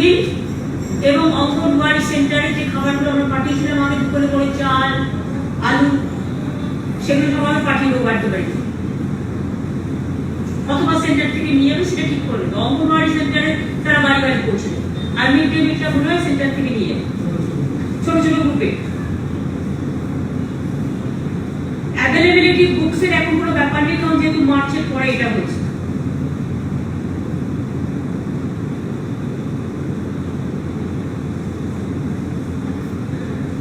মিল এবং অঙ্গনওয়াড়ি সেন্টারে যে খাবারগুলো আমরা পাঠিয়েছিলাম আগে করে করে চাল আলু সেগুলো সব আমরা পাঠিয়ে দেবো বাড়িতে বাড়িতে, অথবা সেন্টার থেকে নিয়ে যাবে, সেটা ঠিক করে দেবো। অঙ্গনওয়াড়ি সেন্টারে তারা বাড়ি বাড়ি পৌঁছে দেবে, আর মিড ডে মিলটা মনে হয় সেন্টার থেকে নিয়ে যাবে ছোট ছোট গ্রুপে। অ্যাভেলেবিলিটি বুকসের এখন কোনো ব্যাপার নেই, কারণ যেহেতু মার্চের পরে এটা হচ্ছে।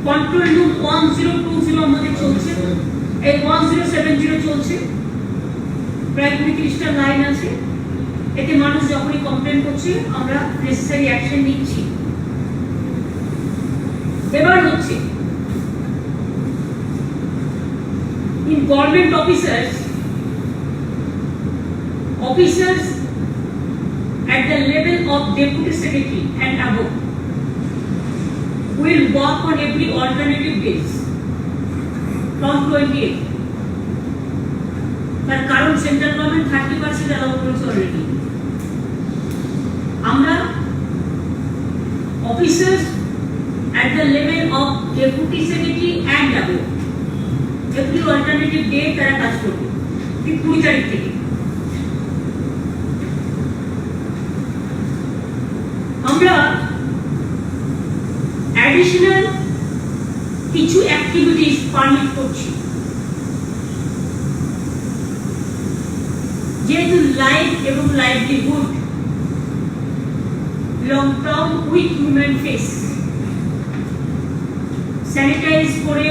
কন্ট্রোল রুম 1020 আমাদের চলছে, এই 1070 চলছে, প্রায় 20-30টা লাইন আছে। এতে মানুষ যখনই কমপ্লেন করছে আমরা নেসেসারি অ্যাকশন নিচ্ছি। এবার হচ্ছে in government officers at the level of deputy secretary and above will work on every alternative days from 28. তার কারণ সেন্ট্রাল গভর্নমেন্ট 30% অ্যালাউ করেছে অলরেডি। আমরা officers at the level of deputy secretary and above every alternative day তারা কাজ করবে 20 তারিখ থেকে। আমরা অ্যাডিশনাল কিছু অ্যাক্টিভিটিস পারমিট করছি, যেহেতু লাইফ এবং livelihood lockdown with human face, sanitize করে,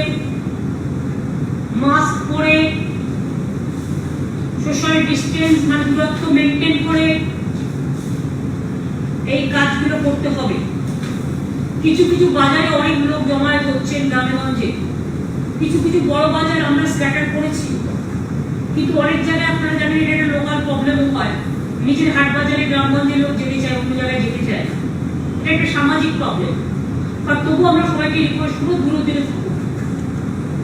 মাস্ক পরে, সোশ্যাল ডিস্টেন্স মানে দূরত্ব মেনটেন করে এই কাজগুলো করতে হবে। কিছু কিছু বাজারে অনেক লোক জমায়েত হচ্ছেন গ্রামে গঞ্জে, কিছু কিছু বড় বাজার আমরা স্ক্যাটার করেছি, কিন্তু অনেক জায়গায় আপনারা জানেন এটা একটা লোকাল প্রবলেমও হয়। নিজের হাট বাজারে গ্রামগঞ্জের লোক যেতে চায়, অন্য জায়গায় যেতে চায়, এটা একটা সামাজিক প্রবলেম। আর তবু আমরা সবাইকে রিকোয়েস্ট করবো দূরে দূরে থাকুন,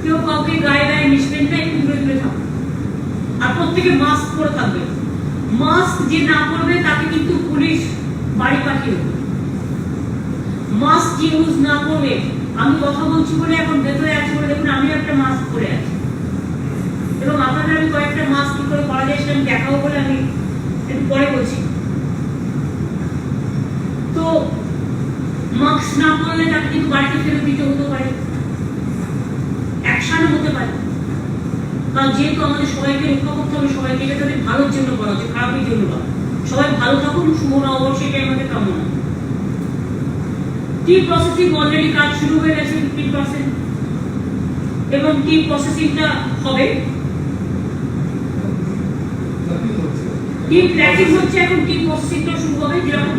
কেউ কাউকে গায়ে গায়ে মিশবেন না, একটু দূরে দূরে থাকুন, আর প্রত্যেকে মাস্ক পরে থাকবে। মাস্ক যে না পরবে তাকে কিন্তু পুলিশ বাড়ি পাঠিয়ে দেবে। মাস্ক যে ইউজ না করবে, আমি কথা বলছি বলে এখন ভেতরে আছি বলে দেখুন আমি একটা মাস্ক পরে আছি, এবং আপনাদের আমি কয়েকটা মাস্ক কি করে করা যায় সেটা আমি দেখাবো বলে আমি একটু পরে বলছি। তো মাস্ক না পরলে তাকে কিন্তু বাড়িতে ফেরত দিতে হতে পারে, অ্যাকশনও হতে পারে, কারণ যেহেতু আমাদের সবাইকে রক্ষা করতে হবে, সবাইকে এটা তাদের ভালোর জন্য করা হচ্ছে, খারাপের জন্য করা। সবাই ভালো থাকুন, শুভ নববর্ষ, সেটাই আমাদের কামনা। টি প্রসেসিং অলরেডি কাজ শুরু হয়ে গেছে 50%, এবং টি প্রসেসিংটা হবে, টি প্ল্যাকিং হচ্ছে, এখন টি প্রসেসিংটা শুরু হবে যেরকম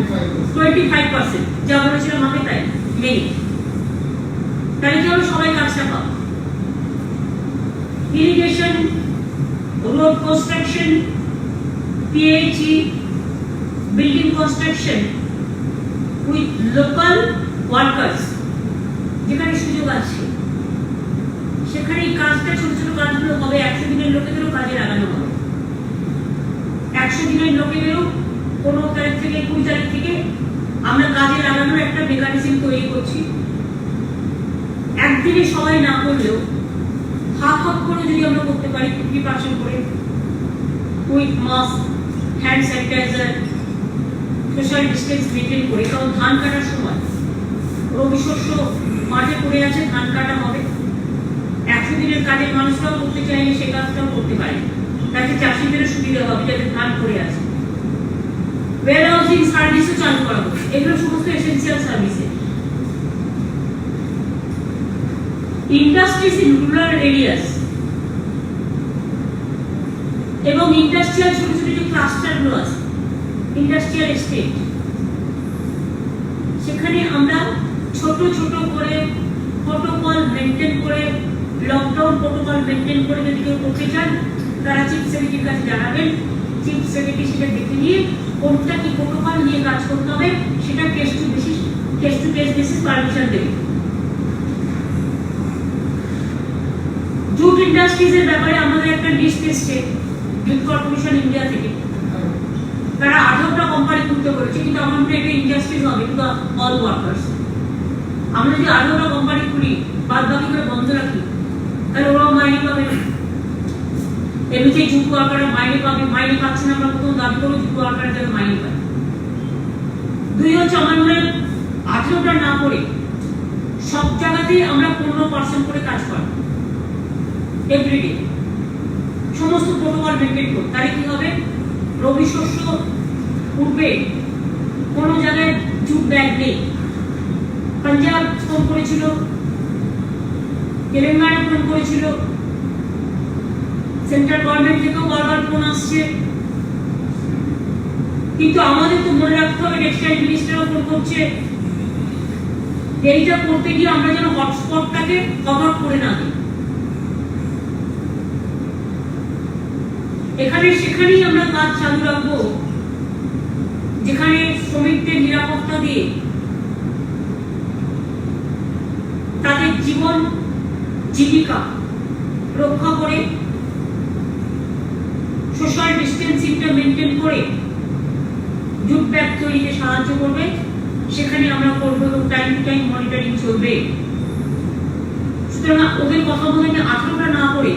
25%, যা বলেছিলাম আগে তাই মেনে, তাহলে কি আমরা সবাই কাজটা পাবো। Irrigation, road construction, PHE, building construction with local workers, যেখানে সুযোগ আছে সেখানে এই কাজটা, ছোট ছোট কাজগুলো হবে। 100 দিনের লোকেদেরও কাজে লাগানো হবে। 100 দিনের লোকেদেরও 15 তারিখ থেকে 20 তারিখ থেকে আমরা কাজে লাগানোর একটা মেকানিজম তৈরি করছি। একদিনে সবাই না করলেও হাফ হাফ করে যদি আমরা করতে পারি, 50% করে, with mask, hand sanitizer, social distance maintain করে। কারণ ধান কাটার সময় রবি শস্য মাঠে পড়ে আছে, ধান কাটা হবে। 100 দিনের কাজের মানুষরাও করতে চাইলে সে কাজটাও করতে পারে, তাতে চাষিদেরও সুবিধা হবে যাদের ধান পড়ে আছে। ওয়্যার হাউসিং সার্ভিসও চালু করা হবে, এগুলো সমস্ত এসেন্সিয়াল সার্ভিসে। ইন্ডাস্ট্রিজ ইন রুরাল এরিয়াস এবং ইন্ডাস্ট্রিয়াল ছোট ছোট যে ক্লাস্টারগুলো আছে, ইন্ডাস্ট্রিয়াল এস্টেট, সেখানে আমরা ছোট ছোট করে প্রোটোকল মেনটেন করে, লকডাউন প্রোটোকল মেনটেন করে যদি কেউ করতে চান তারা চিফ সেক্রেটারির কাছে জানাবেন। চিফ সেক্রেটারি সেটা দেখে নিয়ে কোনটা কি প্রোটোকল নিয়ে কাজ করতে হবে সেটা case to case basis permission দেবে। জুট ইন্ডাস্ট্রিজের ব্যাপারে আমাদের একটা লিস্ট এসছে জুট কর্পোরেশন ইন্ডিয়া থেকে, তারা 18টা কোম্পানি খুলতে বলেছে, কিন্তু আমার মনে হয় এটা ইন্ডাস্ট্রিজ হবে, কিন্তু অল ওয়ার্কার্স। আমরা যদি 18টা কোম্পানি খুলি, বাদ বাকি করে বন্ধ রাখি, তাহলে ওরাও মাইনে পাবে না। এমনিতেই জুট ওয়ার্কাররা মাইনে পাবে, মাইনে পাচ্ছে না, আমরা কোথাও দাবি করবো জুট ওয়ার্কাররা যাতে মাইনে পায়। দুই হচ্ছে আমার মনে হয় 18টা না করে সব জায়গাতে আমরা 15% করে কাজ করি এভরিডে, সমস্ত প্রোটোকল মেনটেন করি। তাহলে কি হবে, রবি শস্য উঠবে, কোনো জায়গায় জুট ব্যাগ নেই। পাঞ্জাব ফোন করেছিল, তেলেঙ্গানা ফোন করেছিল, সেন্ট্রাল গভর্নমেন্ট থেকেও বারবার ফোন আসছে, কিন্তু আমাদের তো মনে রাখতে হবে টেক্সটাইল মিনিস্টারও ফোন করছে। এইটা করতে গিয়ে আমরা যেন হটস্পটটাকে কভার করে না দিই। এখানে সেখানেই আমরা কাজ চালু রাখবো যেখানে শ্রমিকদের নিরাপত্তা দিয়ে তাদের জীবন জীবিকা রক্ষা করে, সোশ্যাল ডিস্টেন্সিংটা মেনটেন করে জুট ব্যাগ তৈরিতে সাহায্য করবে, সেখানে আমরা করবো এবং টাইম টু টাইম মনিটরিং চলবে। সুতরাং ওদের কথা বলে 18টা না করে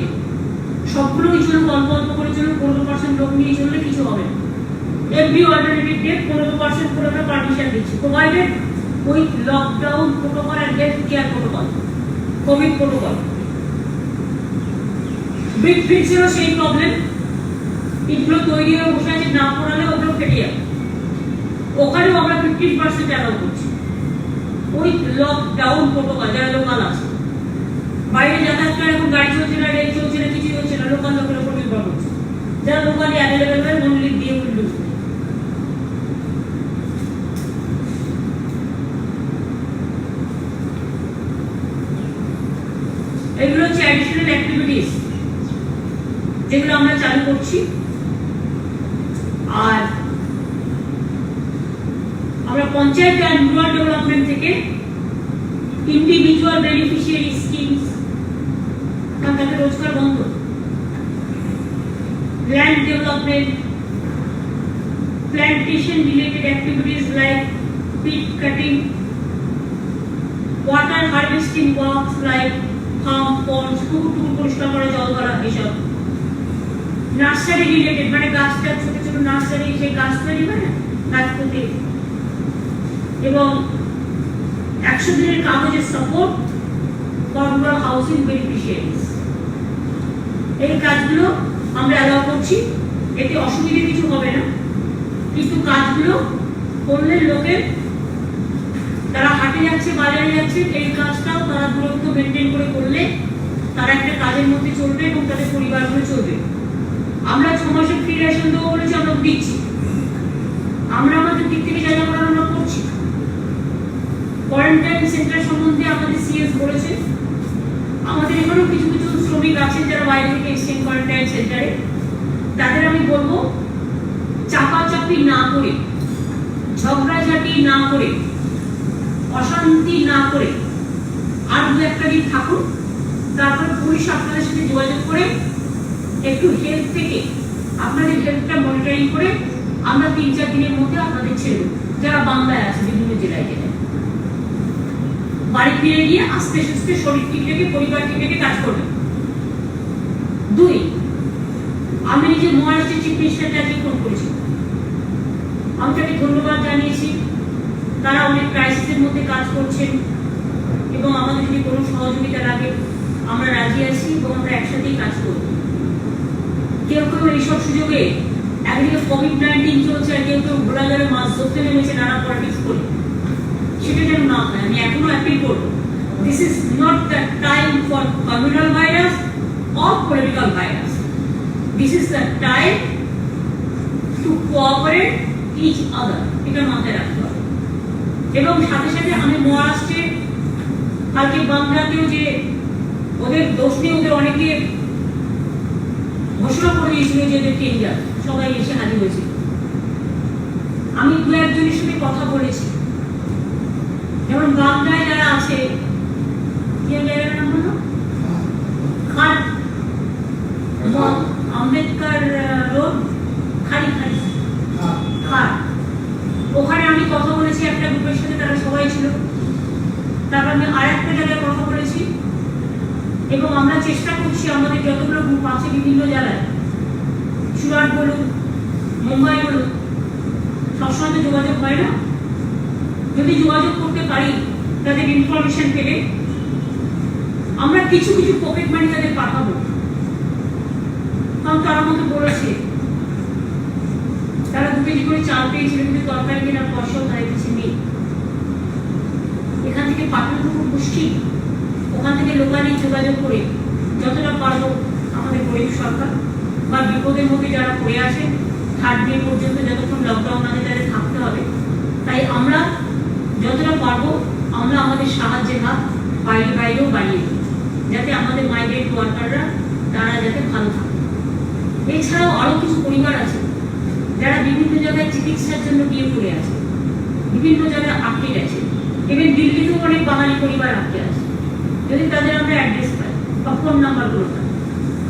সবগুলোই চলুক, অল্প অল্প করে চলুক, 15% লোক নিয়ে চললে কিছু হবে না। এভরি অল্টারনেটিভ ডেট 15% করে আমরা পারমিশন দিচ্ছি, provided with lockdown protocol and health care protocol, covid protocol. Brick ফিক্সেরও সেই প্রবলেম, এগুলো তৈরি হয়ে বসে আছে, না পড়ালে ওগুলো ফেটে যাবে। ওখানেও আমরা 15% অ্যালাউ করছি উইথ লকডাউন প্রোটোকল। যারা লোকাল আছে, বাইরে যাতায়াত করে, এখন গাড়ি চলছে না, রেল চলছে না, কিছুই হচ্ছে না, লোকাল লোকের উপর নির্ভর করছে। যারা লোকালি অ্যাভেলেবেল হয় অনলি দিয়ে উইন্ডোজ। এগুলো হচ্ছে অ্যাডিশনাল অ্যাক্টিভিটিস যেগুলো আমরা চালু করছি। আর আমরা পঞ্চায়েত এন্ড রুরাল ডেভেলপমেন্ট থেকে ইন্ডিভিজুয়াল বেনিফিশিয়ারি স্কিমস, কারণ তাদের রোজগার বন্ধ, land development, plantation related activities like pit cutting, water harvesting works like farm ponds, পুকুর পরিষ্কার করা, জল ধরা, এসব। নার্সারি রিলেটেড, মানে গাছটা ছোট ছোট নার্সারি, সেই গাছ তৈরি হয় না, গাছ পুঁতে, এবং 100 দিনের কাগজের support for rural housing beneficiaries. এই কাজগুলো আমরা অ্যালাউ করছি, এতে অসুবিধা কিছু হবে না, কিন্তু কাজগুলো করলে লোকের, তারা হাটে যাচ্ছে, বাজারে যাচ্ছে, এই কাজটাও তারা দূরত্ব মেনটেন করে করলে তারা একটা কাজের মধ্যে চলবে এবং তাদের পরিবারগুলো চলবে। আমরা 6 মাসের ফ্রি রেশন দেবো বলেছি, আমরা দিচ্ছি, আমরা আমাদের দিক থেকে যা যা করার আমরা করছি। কোয়ারেন্টাইন সেন্টার সম্বন্ধে আমাদের সিএস বলেছে, আমাদের এখানেও কিছু কিছু শ্রমিক আছেন যারা বাইরে থেকে এসেছেন কোয়ারেন্টাইন সেন্টারে, তাদের আমি বলবো চাপাচাপি না করে, ঝগড়াঝাটি না করে, অশান্তি না করে আর 2-1 দিন থাকুন, তারপর পুলিশ আপনাদের সাথে যোগাযোগ করে একটু হেলথ থেকে আপনাদের হেলথটা মনিটরিং করে আমরা 3-4 দিনের মধ্যে আপনাদের ছেড়ে, যারা বাংলায় আছে বিভিন্ন জেলায় জেলায়, বাড়ি ফিরে গিয়ে আস্তে আস্তে শরীর ঠিক রেখে, পরিবার ঠিক রেখে কাজ করবেন। 2, আমি নিজে মহারাষ্ট্রের চিফ মিনিস্টারকে আজকে ফোন করেছি, আমি তাকে ধন্যবাদ জানিয়েছি। তারা অনেক ক্রাইসিসের মধ্যে কাজ করছেন এবং আমাদের যদি কোনো সহযোগিতা লাগে আমরা রাজি আছি এবং আমরা একসাথেই কাজ করব। কেউ কেউ এইসব সুযোগে, একদিকে কোভিড-19 চলছে আর কেউ কেউ ঘোড়াঘাড়ে মাছ ধরতে নেমেছে নানা পলিটিক্স করে, সেটা যেন না হয়। আমি এখনো অ্যাপিল করবো, this is not the time for communal virus or political virus, this is the time to cooperate each other, এটা মাথায় রাখতে হবে। এবং সাথে সাথে আমি মহারাষ্ট্রে কালকে বাংলাতেও যে ওদের দোষ নিয়ে ওদের অনেকে ঘোষণা করে দিয়েছিল যে এদের ডেঞ্জার, সবাই এসে হাজির হয়েছিল। আমি 2-1 জনের সাথে কথা বলেছি, যেমন বাংলায় যারা আছে, কি জায়গার নাম হলো খান আম্বেদকর রোড, খালি খালি ওখানে আমি কথা বলেছি একটা গ্রুপের সাথে, তারা সবাই ছিল। তারপর আমি আর একটা জায়গায় কথা বলেছি, এবং আমরা চেষ্টা করছি আমাদের যতগুলো গ্রুপ আছে বিভিন্ন জায়গায়, সুরাট বলুন, মুম্বাই বলুন, সবসময় তো যোগাযোগ হয় না, যদি যোগাযোগ করতে পারি তাদের ইনফরমেশন পেলে আমরা কিছু কিছু পকেট মানি তাদের পাঠাবো। কারণ তারা আমাকে বলেছে তারা 2 কেজি করে চাল পেয়েছিল, কিন্তু তরকারি কেনার পয়সাও তাদের কাছে নেই। এখান থেকে পাঠানো খুব মুশকিল। ওখান থেকে লোকালি যোগাযোগ করে যতটা পারবো আমাদের গরিব সরকার বা বিপদের মধ্যে যারা পড়ে আসে 3rd ডে পর্যন্ত, যতক্ষণ লকডাউন আছে তাদের থাকতে হবে, তাই আমরা যতটা পারবো আমরা আমাদের সাহায্যের হাত বাইরেও বাড়িয়ে দিই, যাতে আমাদের মাইগ্রেন্ট ওয়ার্কাররা তারা যাতে ভালো থাকে। এছাড়াও আরো কিছু পরিবার আছে যারা বিভিন্ন জায়গায় চিকিৎসার জন্য গিয়ে পড়ে আছে, বিভিন্ন জায়গায় আটকে গেছে, এবং দিল্লিতেও অনেক বাঙালি পরিবার আটকে আছে। যদি তাদের আমরা অ্যাড্রেস পাই বা ফোন নাম্বারগুলো পাই,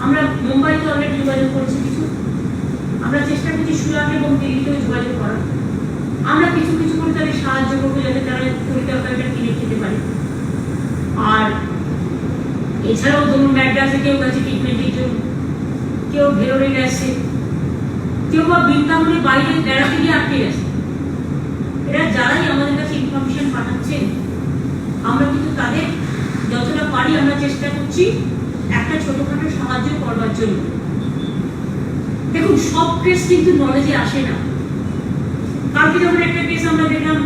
আমরা মুম্বাইতে অলরেডি যোগাযোগ করেছি কিছু, আমরা চেষ্টা করছি সুরাট এবং দিল্লিতেও যোগাযোগ করার। আমরা কিছু কিছু করে তাদের সাহায্য করবো যাতে তারা তরকারিটা কিনে খেতে পারে। আর এছাড়াও ধরুন ম্যাড্রাসে কেউ গেছে ট্রিটমেন্টের জন্য, কেউ ভেলোরে গেছে, কেউ বা বৃন্দাবনের বাইরে বেড়াতে গিয়ে আটকে গেছে। এরা যারাই আমাদের কাছে ইনফরমেশন পাঠাচ্ছেন, আমরা কিন্তু তাদের যতটা পারি আমরা চেষ্টা করছি একটা ছোটখাটো সাহায্য করবার জন্য। দেখুন, সব কেস কিন্তু নলেজে আসে না। কালকে যখন একটা কেস আমরা দেখলাম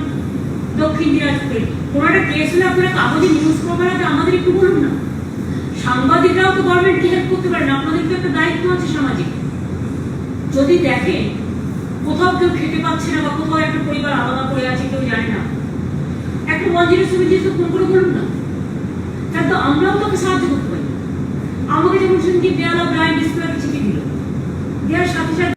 দক্ষিণ দিনাজপুরে, কোনো একটা কেস হলে আপনারা কাগজে নিউজ করবেন না, আমাদের একটু বলুন না। সাংবাদিকরাও তো গভর্নমেন্টকে হেল্প করতে পারেন, আপনাদের তো একটা দায়িত্ব আছে সামাজিক। যদি দেখেন কোথাও কেউ খেতে পাচ্ছে না বা কোথাও একটা পরিবার আলাদা করে আছে, কেউ জানে না, একটা 107 তো ফোন করে বলুন না, তাহলে তো আমরাও তোকে সাহায্য করতে পারি। আমাকে যেমন শুনছি দেয়াল অফ ব্লাইন্ড স্কুলে চিঠি দিল, দেওয়ার সাথে সাথে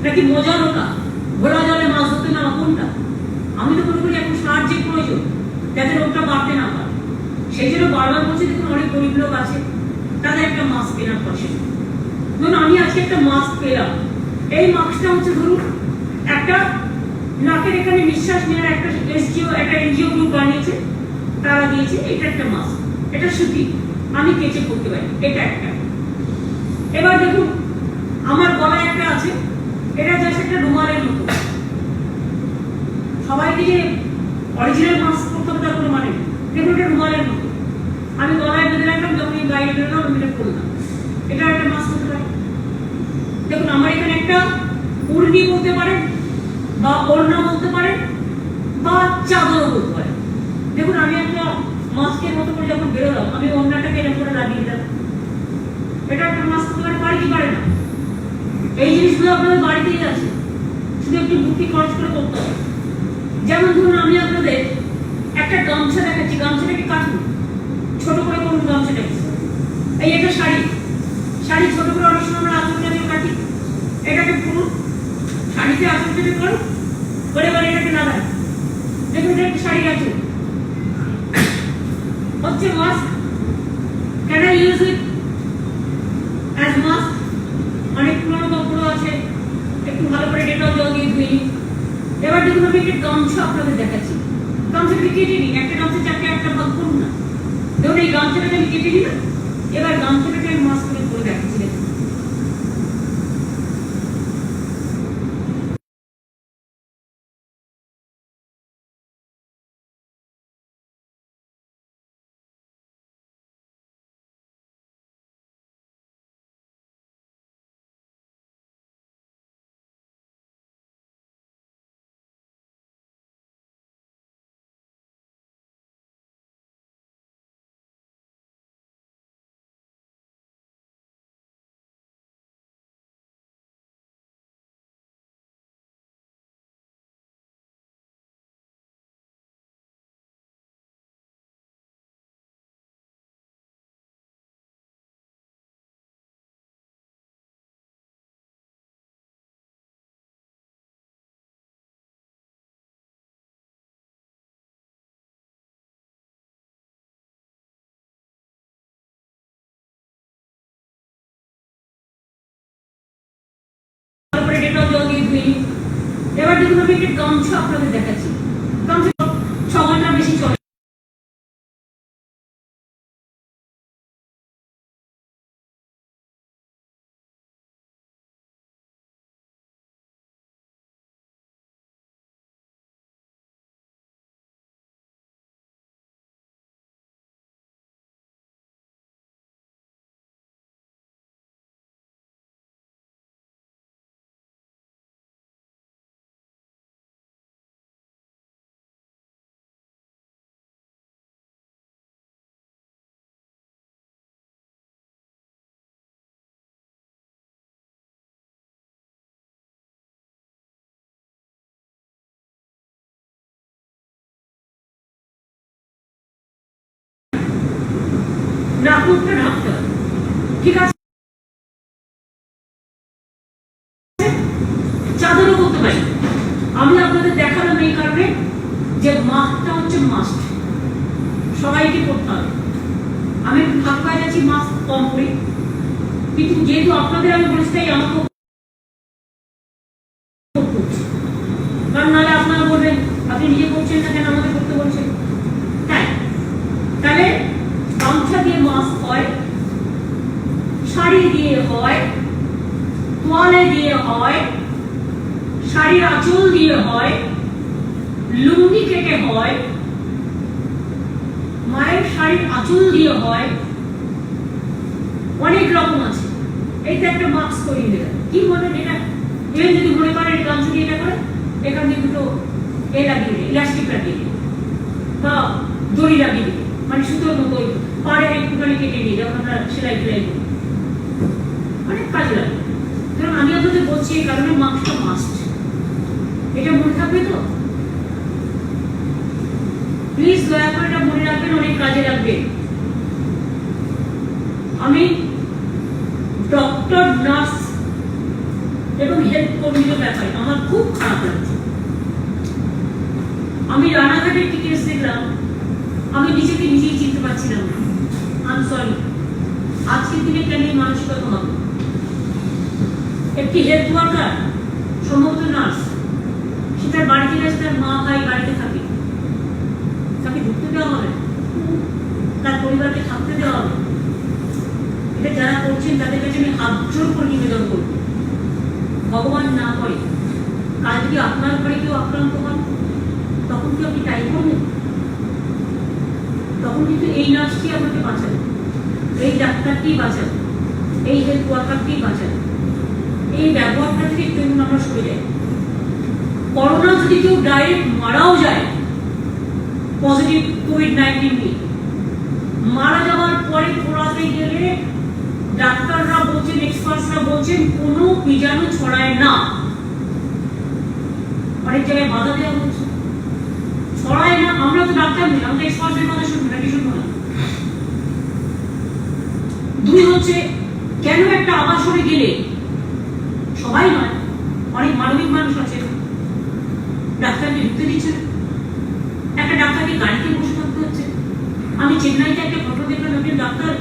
নাকি মজা লোকা ঘোলা জলে মাছ ধরতে না কোনটা? আমি তো মনে করি এখন সাহায্যের প্রয়োজন যাতে রোগটা বাড়তে না পারে। সেই জন্য বারবার বলছি, দেখুন অনেক গরিব লোক আছে, তাদের একটা মাস্ক কেনার পয়সা। ধরুন আমি আজকে একটা মাস্ক পেলাম, এই মাস্কটা হচ্ছে ধরুন একটা নাকের এখানে নিঃশ্বাস নেওয়ার একটা এনজিও গ্রুপ বানিয়েছে, তারা দিয়েছে, এটা একটা মাস্ক, এটা সুতি, আমি কেচে পড়তে পারি, এটা একটা। এবার দেখুন আমার গলায় একটা আছে, এটা জাস্ট একটা রুমালের মতো। সবাইকে যে অরিজিনাল মাস্ক করতে হবে তার কোনো মানে নেই। দেখুন এটা রুমালের মতো, আমি গলায় বেঁধে রাখলাম, যখন এই বাইরে বেরোলাম আমি এটা করলাম, এটা একটা মাস্ক হতে পারে। দেখুন আমার এখানে একটা উর্নি বলতে পারেন বা ওড়না বলতে পারেন বা চাদরও বলতে পারেন। দেখুন আমি একটা মাস্কের মতো করে যখন বেরোলাম, আমি ওড়নাটাকে এরকম করে লাগিয়ে দিলাম, এটা একটা মাস্ক হতে পারে কি পারে না? এই জিনিসগুলো আপনাদের বাড়িতেই আছে, শুধু একটু বুদ্ধি খরচ করে করতে হবে। যেমন ধরুন আমি আপনাদের একটা গামছা দেখাচ্ছি, গামছাটাকে কাটুন, ছোট করে করুন গামছাটাকে। এই একটা শাড়ি ছোট করে অনেক সময় আমরা আঁচলটাকে কাটি, এটাকে পুরুন, শাড়িতে আঁচলটাকে করুন, করে বলে এটাকে না দেয়, দেখুন এটা একটা শাড়ি আছে হচ্ছে mask. Can I use it as mask? অনেক পুরোনো কাপড় আছে, একটু ভালো করে ডেটল জল দিয়ে ধুয়ে নিই। এবার দেখুন আমি একটা গামছা আপনাদের দেখাচ্ছি। গামছাটা কেটে নিই, একটা গামছা চারটে একটা ভাগ করুন না। দেখুন এই গামছাটাকে আমি কেটে নিলাম, এবার গামছাটাকে আমি মাস্ক করে দেখাচ্ছি। দেখুন ডেটল জল দিয়ে ধুয়ে নিই। এবার দেখুন আমি একটা গামছা আপনাদের দেখাচ্ছি। গামছা 6 ঘন্টা বেশি চলে। নাকুরটা ঢাকতে হবে, ঠিক আছে? চাদরও করতে পারি। আমি আপনাদের দেখালাম এই কারণে যে মাস্কটা হচ্ছে মাস্ট, সবাইকে করতে হবে। আমি ফাঁক পায়ে যাচ্ছি মাস্ক কম করি, কিন্তু যেহেতু আপনাদের আমি বলেছি তাই আমাকে, কারণ নাহলে আপনারা বলবেন আপনি নিজে করছেন না কেন আমাদের করতে বলছেন। তাই তাহলে গামছা দিয়ে মাস্ক হয়, শাড়ি দিয়ে হয়, তোয়ালে দিয়ে হয়, শাড়ির আঁচল দিয়ে হয়, লুঙ্গি কেটে হয়, মায়ের শাড়ির আঁচল দিয়ে হয়, অনেক রকম আছে। এইটা একটা মাস্ক করিয়ে দেবেন। কি বলবেন এটা? এবার যদি মনে করেন গামছা দিয়ে এটা করে এখান দিয়ে দুটো লাগিয়ে দিই, ইলাস্টিক লাগিয়ে দিই বা দড়ি লাগিয়ে দিই, মানে সুতোর মতো পাড়ে একটুখানি কেটে দিই, যখন আমরা সেলাই ফেলাই করি অনেক কাজে লাগে। কারণ আমি আপনাদের বলছি এই কারণে মাস্কটা মাস্ট, এটা মনে থাকবে তো? প্লিজ দয়া করে এটা মনে রাখবেন, অনেক কাজে লাগবে। আমি ডক্টর, নার্স এবং হেলথ কর্মীদের ব্যাপারে আমার খুব খারাপ লাগছে। আমি রানাঘাটের একটি কেস দেখলাম, আমি নিজেকে নিজেই চিনতে পারছিলাম না। আই সরি, আজকের দিনে কেন এই মানসিকতা হবে? একটি হেলথ ওয়ার্কার, সম্ভবত নার্স, সে তার বাড়িতে গেছে, তার মা ভাই বাড়িতে থাকে, তাকে ঢুকতে দেওয়া হবে, তার পরিবারকে থাকতে দেওয়া হবে। এটা যারা করছেন তাদের কাছে আমি হাত জোর করে নিবেদন করব, ভগবান না করে কাল যদি আপনার ঘরে কেউ আক্রান্ত হন তখন কি আপনি তাই করবেন? তখন কিন্তু এই নার্সটি আপনাকে বাঁচাবে, এই ডাক্তারটি বাঁচাবে, এই হেলথ ওয়ার্কারটি বাঁচাবে। এই ব্যবহারটা থেকে একটু আমরা সরে যাই। করোনা যদি কেউ ডাইরেক্ট মারাও যায়, পজিটিভ কোভিড-19 নিয়ে মারা যাওয়ার পরে পড়াতে গেলে ডাক্তাররা বলছেন, এক্সপার্টসরা বলছেন কোনো বীজাণু ছড়ায় না। অনেক জায়গায় বাধা দেওয়া হচ্ছে, ছড়ায় না। আমরা তো ডাক্তার নই, আমরা এক্সপার্টসের কথা শুনবো নাকি শুনবো না? দুই হচ্ছে, কেন একটা আবাসনে গেলে, সবাই নয়, অনেক মানবিক মানুষ আছে, ঢুকতে দিচ্ছে না। একটা ডাক্তারকে গাড়িতে বসে থাকতে হচ্ছে। আমি চেন্নাইতে একটা ঘটনা দেখলাম, একজন ডাক্তার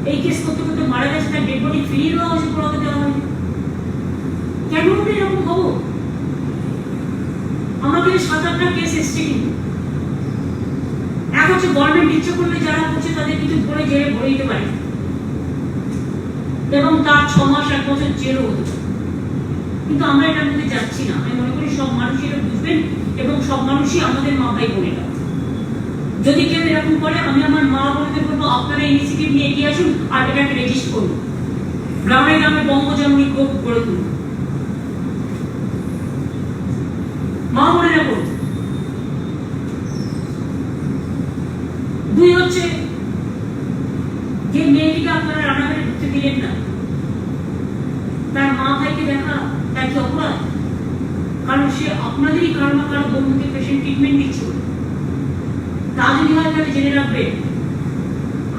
এই কেস করতে করতে মারা গেছে, তার ডেড বডি ফিরিয়ে দেওয়া হয়েছে, পড়াতে দেওয়া হয়নি। কেন আমরা এরকম হবো? আমাদের 7-8টা কেস এসছে, কিন্তু এক হচ্ছে গভর্নমেন্ট ইচ্ছে করলে যারা করছে তাদের কিছু ধরে জেলে ভরে দিতে পারে এবং তার 6 মাস 1 বছর জেলও হতে পারে, কিন্তু আমরা এটার মধ্যে যাচ্ছি না। আমি মনে করি সব মানুষই এটা বুঝবেন এবং সব মানুষই আমাদের মা ভাই বোনেরা। যদি কেউ এরকম করে, আমি আমার মা বোনদের বলবো আপনারা ইনিশিয়েটিভ নিয়ে এগিয়ে আসুন আর এটাকে রেজিস্টার করুন, গ্রামে গ্রামে বঙ্গজননী গ্রুপ গড়ে তুলুন। মা বোনেরা বলুন। 2 হচ্ছে যে মেয়েটিকে আপনারা রান্নাঘরে ঢুকতে দিলেন না, তার মা ভাইকে দেখা তার কি অপরাধ? কারণ সে আপনাদেরই কারো না কারো বন্ধুকে পেশেন্ট ট্রিটমেন্ট দিচ্ছে। তা যদি হয় তাহলে জেনে রাখবেন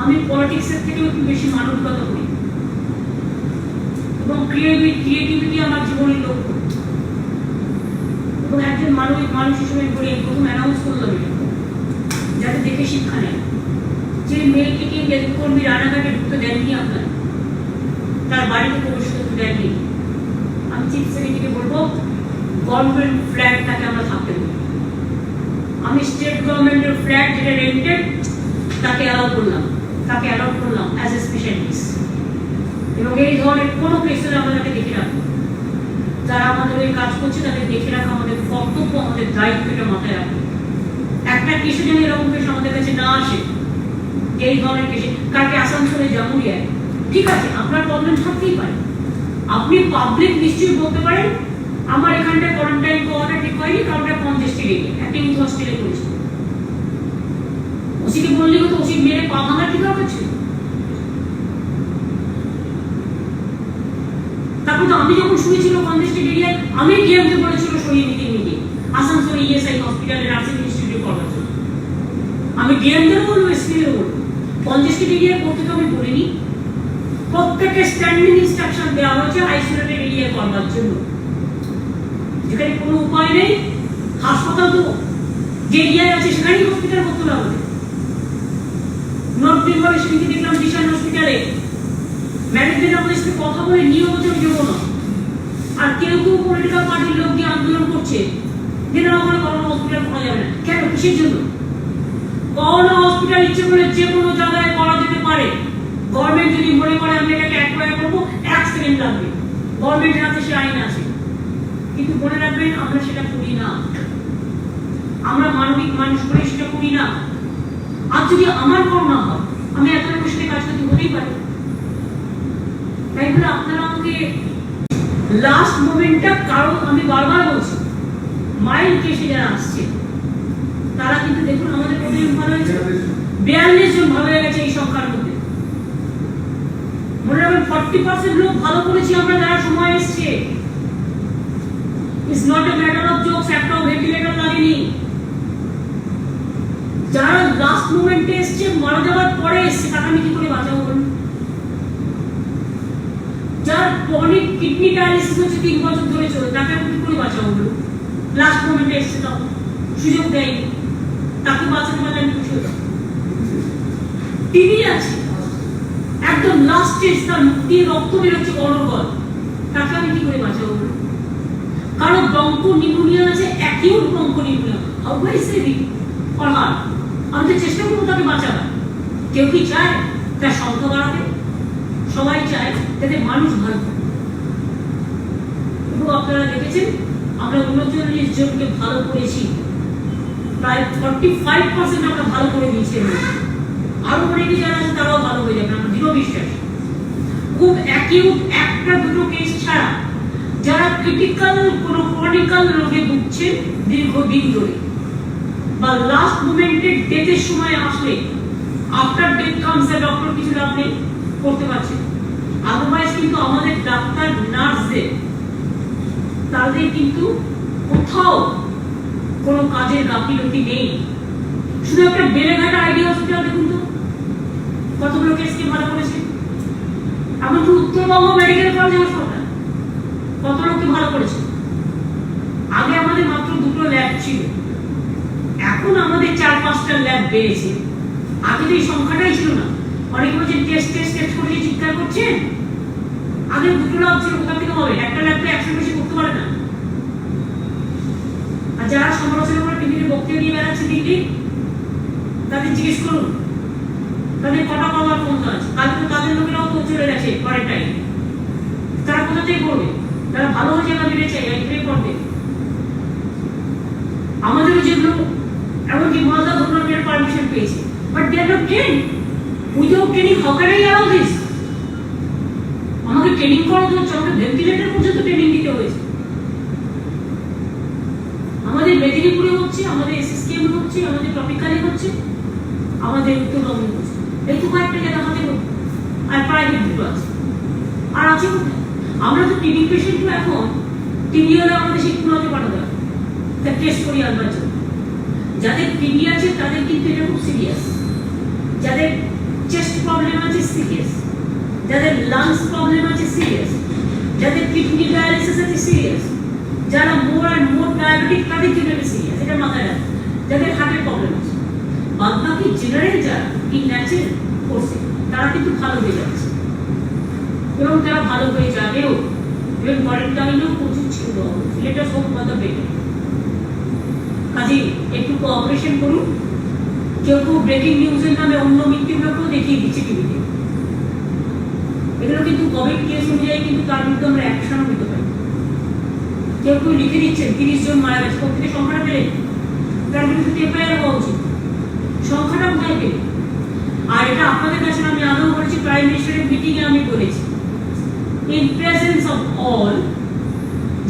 আমি পলিটিক্সের থেকেও একটু বেশি মানবিকতা করি এবং ক্রিয়েটিভিটি আমার জীবনের লক্ষ্য। এবং একজন মানবিক মানুষ হিসেবে বলে প্রথম অ্যানাউন্স করলাম এটা, যাতে দেখে শিক্ষা নেয়। যে মেয়েটিকে কর্মী রানাঘাটে ঢুকতে দেননি, আপনার তার বাড়িতে প্রবেশ করতে দেননি, আমি চিফ সেক্রেটারিকে বলবো গভর্নমেন্ট ফ্ল্যাট তাকে আমরা থাকতে দেবো। আমি স্টেট গভর্নমেন্টের ফ্ল্যাট যেটা রেন্টেড তাকে অ্যালাউ করলাম অ্যাজ এ স্পেশালিস্ট। এবং এই ধরনের কোনো কেসে আমরা তাকে দেখে রাখবো। যারা আমাদের ওই কাজ করছে তাদের দেখে রাখা আমাদের কর্তব্য, আমাদের দায়িত্ব, এটা মাথায় রাখবো। একটা কেসে যেন এরকম কেস আমাদের কাছে না আসে, এই ধরনের কেসে। কালকে আসানসোলে জামুরিয়ায়, ঠিক আছে আপনার প্রবলেম থাকতেই পারে, আপনি পাবলিক নিশ্চয়ই বলতে পারেন আমার এখানটা কোয়ারেন্টাইন করাটা ঠিক হয়নি, কারণ এটা কনজেস্টেড এরিয়া, একটা ইউথ হস্টেলে করেছে। ওসিকে বললে তো ওসি মেরে পা ভাঙার কি দরকার ছিল? তারপর তো আমি যখন শুনেছিল কনজেস্টেড এরিয়ায়, আমি ডিএমকে বলেছিল সরিয়ে নিতে আসানসোল ইএসআই হসপিটালে নার্সিং ইনস্টিটিউটে করার জন্য। আমি ডিএমদেরও বলবো, এসপিদেরও বলবো, কনজেস্টেড এরিয়ায় করতে তো আমি বলিনি। প্রত্যেককে স্ট্যান্ডিং ইনস্ট্রাকশন দেওয়া হয়েছে আইসোলেটেড এরিয়ায় করবার জন্য, যেখানে কোনো উপায় নেই। হাসপাতাল তো যে এরিয়ায় আছে সেখানেই হসপিটাল করতে হবে। নর্থ বেঙ্গলে সেদিকে দেখলাম দিশান হসপিটালে ম্যানেজমেন্ট আমাদের সাথে কথা বলে নিয়মিত যোগ না, আর কেউ কেউ পলিটিক্যাল পার্টির লোক দিয়ে আন্দোলন করছে যে না আমার করোনা হসপিটাল করা যাবে না। কেন? কিসের জন্য? করোনা হসপিটাল ইচ্ছে করে যে কোনো জায়গায় করা যেতে পারে। গভর্নমেন্ট যদি মনে করে আমি এটাকে অ্যাকোয়ার করবো, 1 সেকেন্ড লাগবে, গভর্নমেন্টের হাতে সে আইন আছে। কিন্তু মনে রাখবেন আমরা সেটা করি না, আমরা মানবিক মানুষ করে সেটা করি না। আর যদি আমার করোনা হয়, আমি এত লোকের সাথে কাজ করতে হতেই পারি। তাই বলে আপনারা আমাকে লাস্ট মোমেন্টটা, কারণ আমি বারবার বলছি মাইল কেসে যারা আসছে তারা কিন্তু দেখুন আমাদের কতজন ভালো হয়েছে, 42 জন ভালো হয়ে গেছে এই সংখ্যার মধ্যে। মনে রাখবেন 40% লোক ভালো করেছি আমরা যারা সময় এসছে। It's not a matter of jokes, একটাও ভেন্টিলেটর লাগেনি। যারা লাস্ট মোমেন্টে এসছে, মারা যাওয়ার পরে এসছে, তাকে আমি কি করে বাঁচাবো বলুন? যার ক্রনিক কিডনি ডায়ালিসিস হচ্ছে 3 বছর ধরে চলে, তাকে আমি কি করে বাঁচাবো বলুন? লাস্ট মোমেন্টে এসছে, তখন সুযোগ দেয়নি, তাকে বাঁচাতে পারলে আমি খুশি হতাম। টিভি আছে একদম লাস্ট স্টেজ, তার মুখ দিয়ে রক্ত বেরোচ্ছে অনর্গল, তাকে আমি কি করে বাঁচাবো বলুন? কারণ ব্রঙ্কো নিউমোনিয়া আছে, acute broncho pneumonia, how very saving or heart. আমি তো চেষ্টা করবো তাকে বাঁচাবার। কেউ কি চায় তার সংখ্যা বাড়াতে? সবাই চায় যাতে মানুষ ভালো থাকে। এবং আপনারা দেখেছেন আমরা 39 জনকে ভালো করেছি, প্রায় 45% আমরা ভালো করে দিয়েছি। আরো অনেকে যারা আছে তারাও ভালো হয়ে যাবে, আমার দৃঢ় বিশ্বাস। খুব অ্যাকিউট 1-2 কেস ছাড়া যারা ক্রিটিক্যাল কোনো ক্রনিক্যাল রোগে ভুগছেন দীর্ঘদিন ধরে, বা লাস্ট মোমেন্টে ডেথের সময় আসলে, after death comes a doctor কিছু লাভ নেই, করতে পারছে। আদারওয়াইজ কিন্তু আমাদের ডাক্তার নার্সদের তাদের কিন্তু কোথাও কোনো কাজের গাফিলতি নেই। শুধু একটা বেলেঘাটা আইডিয়া হসপিটাল দেখুন তো কতগুলো কেসকে ভালো করেছে। এমনকি উত্তরবঙ্গ মেডিকেল কলেজ হাসপাতাল কত লোককে ভালো করেছে। আগে আমাদের মাত্র 2টো ল্যাব ছিল, এখন আমাদের 4-5টা ল্যাব বেড়েছে। আগে তো এই সংখ্যাটাই ছিল না। অনেকে বলছেন টেস্ট টেস্ট টেস্ট করে চিৎকার করছেন। আগে 2টো ল্যাব ছিল, কোথা থেকে হবে? একটা ল্যাব তো 100 বেশি করতে পারে না। আর যারা সমালোচনা করে টিভিতে বক্তৃতা দিয়ে বেড়াচ্ছে দিল্লি, তাদের জিজ্ঞেস করুন তাদের কটা কবার ফোন আছে। কালকে তো তাদের লোকেরাও তো চলে গেছে কোয়ারেন্টাইন। তারা কোথা থেকে করবে? তারা ভালো জায়গা বেড়েছে এইটাই করবে। আমাদেরও যেগুলো এমনকি মালদা গভর্নমেন্টের পারমিশন পেয়েছে, but they are not train. Without training how can I allow this? আমাকে ট্রেনিং করাতে হচ্ছে, আমাকে ভেন্টিলেটর পর্যন্ত ট্রেনিং দিতে হয়েছে। আমাদের মেদিনীপুরে হচ্ছে, আমাদের এসএসকেএম হচ্ছে, আমাদের টপিক্যালে হচ্ছে, আমাদের উত্তরবঙ্গে হচ্ছে। এই তো কয়েকটা জায়গা আমাদের আর প্রাইভেট দুটো আছে। আর আছে কোথায়? আমরা তো টিবি পেশেন্টও এখন টিবি হলে আমাদের সেই পুরোতে পাঠাতে হবে তা টেস্ট করি আনবার জন্য। যাদের টিবি আছে তাদের কিন্তু এটা খুব সিরিয়াস। যাদের চেস্ট প্রবলেম আছে সিরিয়াস, যাদের লাংস প্রবলেম আছে সিরিয়াস, যাদের কিডনি ডায়ালিসিস আছে সিরিয়াস, যারা মোর অ্যান্ড মোর ডায়াবেটিক তাদের জন্য সিরিয়াস, এটা মাথায় রাখবে। যাদের হার্টের প্রবলেম আছে, বাদ বাকি জেনারেল যারা ইন ন্যাচারাল কোর্সে তারা কিন্তু ভালো হয়ে যাচ্ছে এবং তারা ভালো হয়ে যাবেও। এবং কোয়ারেন্টাইনেও প্রচুর ছিল, let us hope for the better. কাজে একটু কোঅপারেশন করুন। কেউ কেউ ব্রেকিং নিউজের নামে অন্য মৃত্যুগুলোকেও দেখিয়ে দিচ্ছে টিভিতে। এগুলো কিন্তু কোভিড কেস অনুযায়ী কিন্তু তার বিরুদ্ধে আমরা অ্যাকশনও নিতে পারি। কেউ কেউ লিখে দিচ্ছেন 30 জন মারা গেছে, প্রত্যেকে সংখ্যাটা পেলেন, তার বিরুদ্ধে এফআইআর হওয়া উচিত। সংখ্যাটা কোথায় পেলেন? আর এটা আপনাদের কাছে আমি আগেও বলেছি, প্রাইম মিনিস্টারের মিটিংয়ে আমি বলেছি, ইন প্রেজেন্স অফ অল,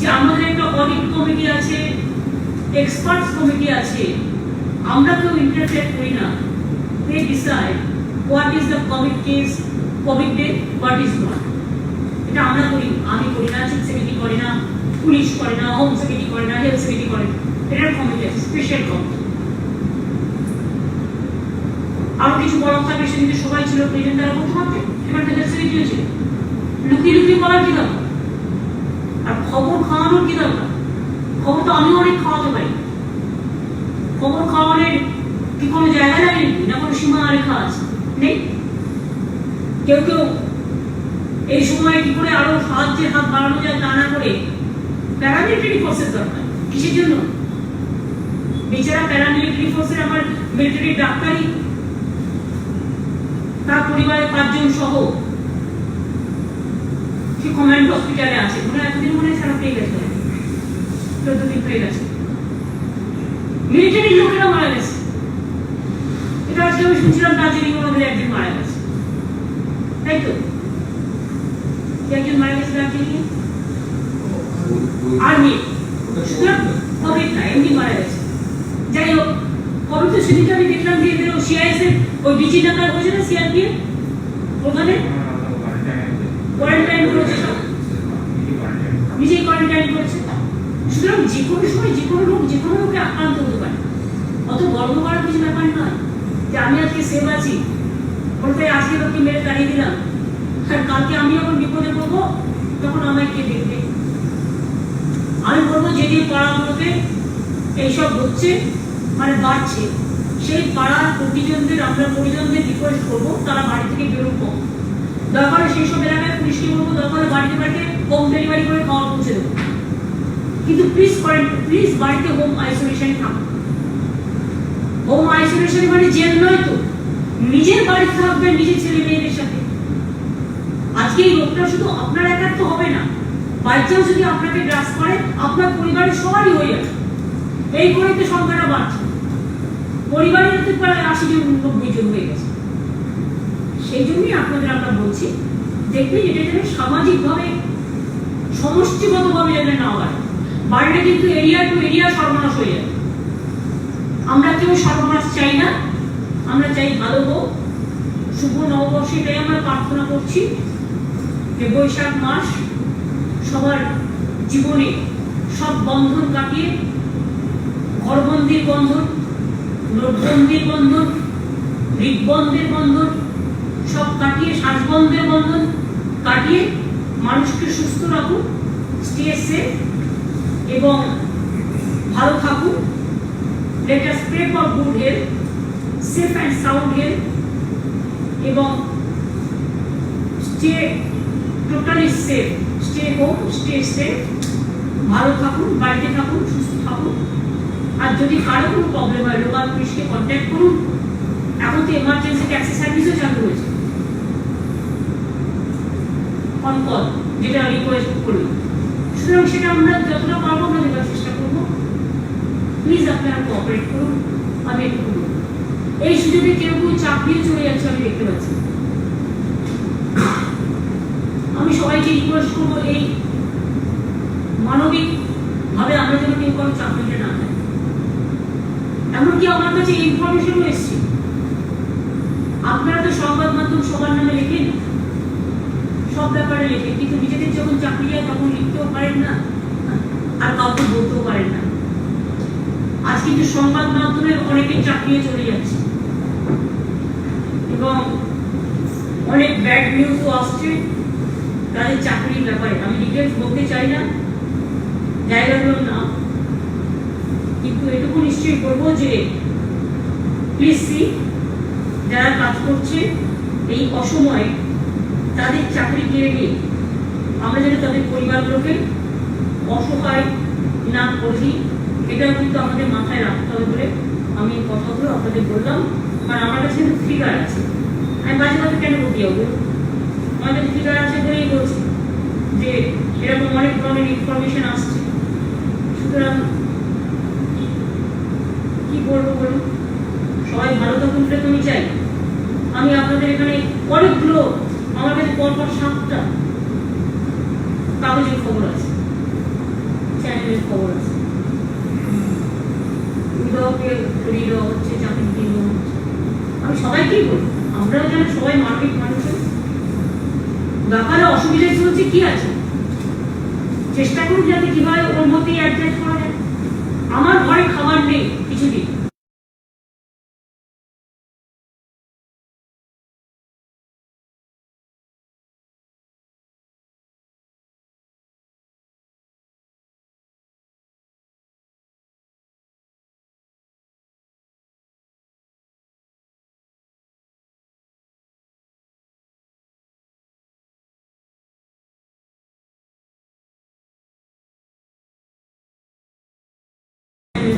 যে আমাদের একটা অডিট কমিটি আছে, এক্সপার্টস কমিটি আছে, আমরা কেউ ইন্টারফেয়ার করি না। they decide what is the covid case, covid death, what is not. এটা আমরা করি, আমি করি না, চিফ সেক্রেটারি করে না, পুলিশ করে না, হোম সেক্রেটারি করে না, হেলথ সেক্রেটারি করে না। এটার কমিটি আছে, স্পেশাল কমিটি। আরো কিছু বড় থাকবে, সেদিকে সবাই ছিল প্রেজেন্ট, তারা বলতে পারতেন। এবার তো হেলথ সেক্রেটারি ছিল, লুকিয়ে লুকিয়ে বলার কি দরকার? আর খবর খাওয়ানোর কি দরকার? খবর তো আমি অনেক খাওয়াতে পারি। খবর খাওয়ানোর কি কোনো জায়গা লাগে না, কোনো সীমা রেখা আছে? নেই। কেউ কেউ এই সময় কি করে আরো সাহায্যের হাত বাড়ানো যায় তা না করে প্যারামিলিটারি ফোর্সের দরকার। কিসের জন্য? বেচারা প্যারামিলিটারি ফোর্সের আমার মিলিটারি ডাক্তারই, তার পরিবারের 5 জন সহ সে কমান্ড হসপিটালে আছে। মনে হয় এতদিন মনে হয় সারা পেয়ে গেছে, 14 দিন পেয়ে গেছে। মিলিটারি লোকেরা মারা গেছে। এটা আজকে আমি শুনছিলাম দার্জিলিং আমাদের একজন মারা গেছে, তাই তো? একজন মারা গেছে দার্জিলিং আর্মি, সুতরাং কোভিড না, এমনি মারা গেছে। যাই হোক, কোভিড তো সেদিকে আমি দেখলাম যে এদের সিআইএস এর ওই ডিজি ডাক্তার হয়েছে না, সিআরপিএফ ওখানে কোয়ারেন্টাইন করেছে, সব নিজেই কোয়ারেন্টাইন করেছে। সুতরাং যে কোনো সময় যে কোনো লোক যে কোনো লোকে আক্রান্ত হতে পারে। অত গর্ব করার কিছু ব্যাপার নয় যে আমি আজকে সেভ আছি, বলতে আজকে লোককে মেরে তাড়িয়ে দিলাম, আর কালকে আমি যখন বিপদে পড়বো তখন আমায় কে দেখবে? আমি বলবো যে যে পাড়াগুলোতে এইসব হচ্ছে মানে বাড়ছে, সেই পাড়ার পরিজনদের রিকোয়েস্ট করবো তারা বাড়ি থেকে বেরোন কম। দরকার সেই সব এলাকায় পুলিশকে বলবো দরকার বাড়িতে বাড়িতে হোম ডেলিভারি করে খাওয়া পৌঁছে দেবো, কিন্তু প্লিজ বাড়িতে হোম আইসোলেশন থাকুন। হোম আইসোলেশন মানে জেল নয় তো, নিজের বাড়িতে থাকবেন নিজের ছেলে মেয়েদের সাথে। আজকে এই রোগটা শুধু আপনার একার তো হবে না, বাই চান্স যদি আপনাকে গ্রাস করে আপনার পরিবারের সবারই হয়ে যাবে। এই করে তো সংখ্যাটা বাড়ছে, পরিবারের তো প্রায় 80 জন 90 জন হয়ে গেছে। সেই জন্যই আপনাদের আমরা বলছি, দেখবেন এটা যেন সামাজিকভাবে সমষ্টিগতভাবে যেন না হয়। বাড়িটা কিন্তু এরিয়া টু এরিয়া সর্বনাশ হয়ে যাবে। আমরা কেউ সর্বনাশ চাই না, আমরা চাই ভালো হোক। শুভ নববর্ষে এটাই আমরা প্রার্থনা করছি যে বৈশাখ মাস সবার জীবনে সব বন্ধন কাটিয়ে, ঘরবন্দির বন্ধন, নোটবন্দির বন্ধন, হৃদবন্ধের বন্ধন সব কাটিয়ে, শ্বাসবন্ধের বন্ধন কাটিয়ে মানুষকে সুস্থ রাখুন, স্টে সেফ এবং ভালো থাকুন, let us pray for good health, safe and sound health, এবং stay totally safe, stay home, stay safe, ভালো থাকুন, বাড়িতে থাকুন, সুস্থ থাকুন। আর যদি কারো কোনো প্রবলেম হয় লোকাল পুলিশকে কন্ট্যাক্ট করুন। এখন তো এমার্জেন্সি ট্যাক্সি সার্ভিসও চালু হয়েছে অন কল, যেটা রিকোয়েস্ট করি। সুতরাং সেটা আমরা যতটা পারবো আমরা দেওয়ার চেষ্টা করবো। প্লিজ আপনারা কোঅপারেট করুন। আমি একটু বলুন, এই সুযোগে কেউ কেউ চাকরিও চলে যাচ্ছে আমি দেখতে পাচ্ছি। আমি সবাইকে রিকোয়েস্ট করবো এই মানবিক ভাবে আমরা যেন কেউ কারো চাকরিটা না দেয়। এমনকি আমার কাছে ইনফরমেশনও এসছে, আপনারা তো সংবাদ মাধ্যম সবার নামে লেখেন, সব ব্যাপারে লেখেন, কিন্তু নিজেদের যখন চাকরি হয় তখন লিখতেও পারেন না আর কাউকে বলতেও পারেন না। আজ কিন্তু সংবাদ মাধ্যমের অনেকের চাকরিও চলে যাচ্ছে এবং অনেক ব্যাড নিউজও আসছে তাদের চাকরির ব্যাপারে। আমি ডিটেলস বলতে চাই না, জায়গাগুলোর নাম, কিন্তু এটুকু নিশ্চয়ই করবো যে প্লিজ সি যারা কাজ করছে এই অসময়ে তাদের চাকরি কেড়ে নিয়ে আমরা যেন তাদের পরিবারগুলোকে অসহায় না করি, এটাও কিন্তু আমাদের মাথায় রাখতে হবে বলে আমি কথাগুলো আপনাদের বললাম। কারণ আমার কাছে কিন্তু ফিগার আছে, আমি মাঝে মাঝে কেন বলতে যাবো, আমার কাছে ফিগার আছে বলেই বলছি যে এরকম অনেক ধরনের ইনফরমেশন আসছে। সুতরাং কি বলবো বলুন, সবাই ভালো থাকুন বলে তুমি চাই। আমি আপনাদের এখানে অনেকগুলো, আমার কাছে পরপর 7টা কাগজের খবর আছে, চ্যানেলের খবর আছে, হচ্ছে চাকরি দিন হচ্ছে। আমি সবাইকেই বলি আমরাও যেন সবাই মানবিক মানুষের ব্যাপারে অসুবিধা চলছে কি আছে চেষ্টা করুন যাতে কিভাবে ওর মধ্যেই অ্যাডজাস্ট করা যায়। আমার ঘরে খাবার নেই কিছুদিন,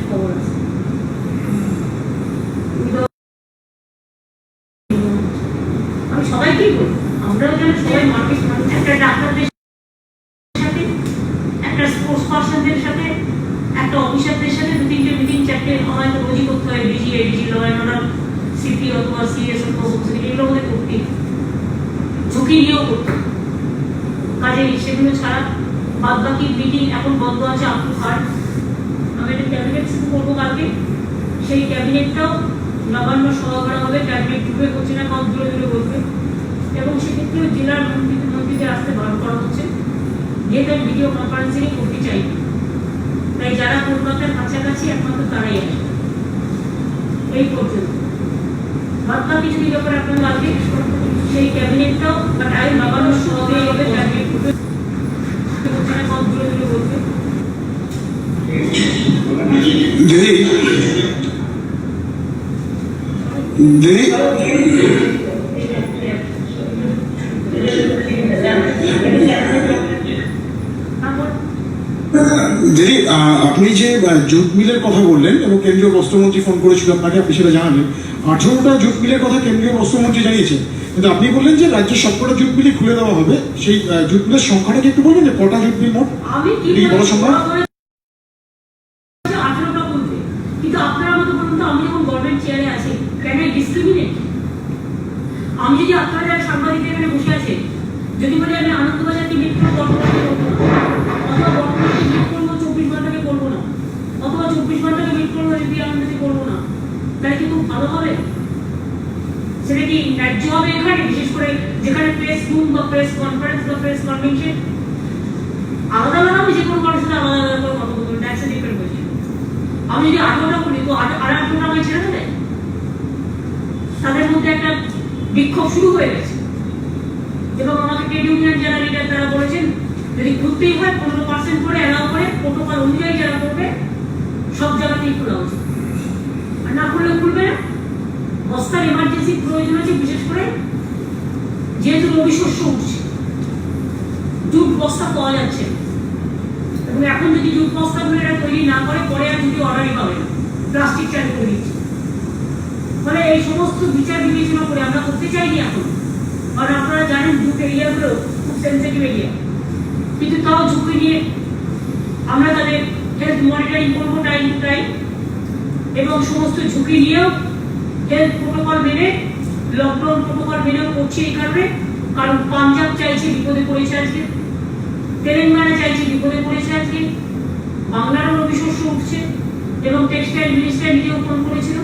খবর আছে, আমি সবাইকেই বলি আমরাও যেন সবাই মানবিক মানুষ। একটা ডাক্তারদের সাথে, একটা স্পোর্টস পার্সনদের সাথে, একটা অফিসারদের সাথে 2-3টে মিটিং 4টে হয়তো রোজই করতে হয়। DG, ADG, law and order, CP অথবা সিএস অথবা এগুলো আমাদের করতে ঝুঁকি নিয়েও করতে। কাজে সেগুলো ছাড়া বাদ বাকি মিটিং এখন বন্ধ আছে আপ টু থার্ড। আমি একটা ক্যাবিনেট শুরু করবো কালকে, সেই ক্যাবিনেটটাও নবান্ন সভা করা হবে। ক্যাবিনেট ঢুকে করছে না, কম দূরে দূরে বলবে, এবং সেক্ষেত্রে জেলার মন্ত্রীদের আসতে বারণ করা হচ্ছে, যেহেতু আমি ভিডিও কনফারেন্সিংয়ে করতে চাই। তাই যারা কলকাতার কাছাকাছি একমাত্র তারাই আসবে। এই পর্যন্ত বাদ বাকি যদি ব্যাপারে আপনার লাগে সেই ক্যাবিনেটটাও টাইম নবান্ন সভা হবে, ক্যাবিনেট ঢুকে করছে না, কম দূরে দূরে বলবে। দিদি দিদি দিদি আপনি যে জুট মিলের কথা বললেন এবং কেন্দ্রীয় বস্ত্রমন্ত্রী ফোন করেছিল আপনাকে, আপনি সেটা জানালেন। 18টা জুট মিলের কথা কেন্দ্রীয় বস্ত্রমন্ত্রী জানিয়েছেন, কিন্তু আপনি বললেন যে রাজ্যের সবকটা জুট মিলই খুলে দেওয়া হবে। সেই জুট মিলের সংখ্যাটা কি একটু বলবেন যে কটা জুট মিল মোট? আমি কি বড় সংখ্যা? কিন্তু আপনারা আমাকে বলুন তো, আমি যখন গভর্নমেন্ট চেয়ারে আছি কেন ডিসক্রিমিনেট? আমি যদি আপনারা যারা সাংবাদিক এখানে বসে আছে যদি বলি আমি আনন্দবাজারকে মিট করবো, বর্তমানকে করবো না, অথবা বর্তমানকে মিট করবো 24 ঘন্টাকে করবো না, অথবা 24 ঘন্টাকে মিট করবো যদি আনন্দকে করবো না, তাহলে কি খুব ভালো হবে? সেটা কি ন্যায্য হবে? এখানে বিশেষ করে যেখানে প্রেস রুম বা প্রেস কনফারেন্স বা প্রেস কনভেনশন আলাদা আলাদা, আমি যে কোনো কারোর সাথে আলাদা আলাদা করে কথা বলবো, দ্যাটস এ ডিফারেন্ট কোয়েশ্চেন। আমি যদি 18টা বলি তো আর 8টা আমায় ছেড়ে দেবে? তাদের মধ্যে একটা বিক্ষোভ শুরু হয়ে গেছে এবং আমাকে ট্রেড ইউনিয়ন যারা লিডার তারা বলেছেন যদি খুলতেই হয় 15% করে অ্যালাউ করে প্রোটোকল অনুযায়ী যারা করবে সব জায়গাতেই খোলা উচিত, আর না করলে খুলবে না। বস্তার এমার্জেন্সি প্রয়োজন আছে, বিশেষ করে যেহেতু রবি শস্য উঠছে, জুট বস্তা পাওয়া যাচ্ছে না। এবং এখন যদি জুট বস্তাগুলো এরা তৈরি না করে, পরে আর যদি অর্ডারই পাবে না, প্লাস্টিক চালু করে দিচ্ছে। ফলে এই সমস্ত বিচার বিবেচনা করে আমরা করতে চাইনি এখন, কারণ আপনারা জানেন জুট এরিয়াগুলো খুব সেন্সিটিভ এরিয়া, কিন্তু তাও ঝুঁকি নিয়ে আমরা তাদের হেলথ মনিটরিং করবো টাইম টু টাইম, এবং সমস্ত ঝুঁকি নিয়েও হেলথ প্রোটোকল মেনে, লকডাউন প্রোটোকল মেনেও করছি। এই কারণে, কারণ পাঞ্জাব চাইছে, বিপদে পড়েছে আজকে, তেলেঙ্গানা চাইছে, বিপদে পড়েছে আজকে, বাংলারও রবি শস্য উঠছে, এবং টেক্সটাইল মিনিস্টার নিজেও ফোন করেছিল,